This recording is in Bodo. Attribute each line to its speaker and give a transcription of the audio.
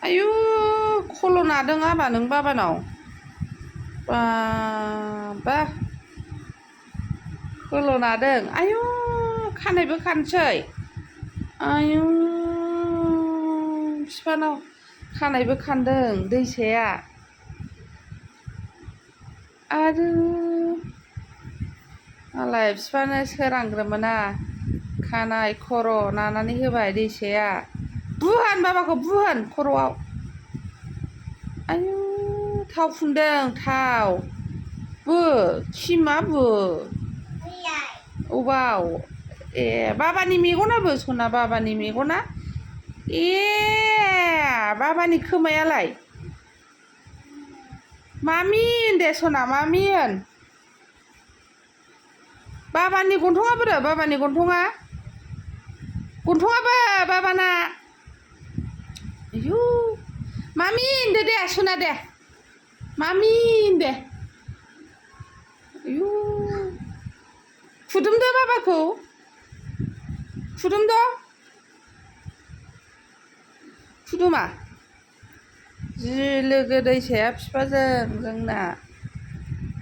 Speaker 1: आयु खल' नादों आबा नों बाबानाव बा बा खल' नादों आयु खानायबो खानसै आयु बिफानाव खानायबो खानदों दैसाया आरो मालाय बिफानो सोरांग्रोमोना खानाय खर' नानानै होबाय दैसाया बुहोन बाबाखौ बुहोन खर'आव आयु थाव फुनदों थाव बो खिमा बो अबाव ए बाबानि मेगनाबो सना बाबानि मेगना ए बाबानि खोमायालाय मामि होन सना मामि होन बाबानि गन्थङा बोरो बाबानि गन्थङाबो बाबाना आयु मामि होनदो दे सना दे मामि होनदो आयु खुदुमदो बाबाखौ खुदुमदो खुदुमा जि लोगो दैसाया बिफाजों जोंना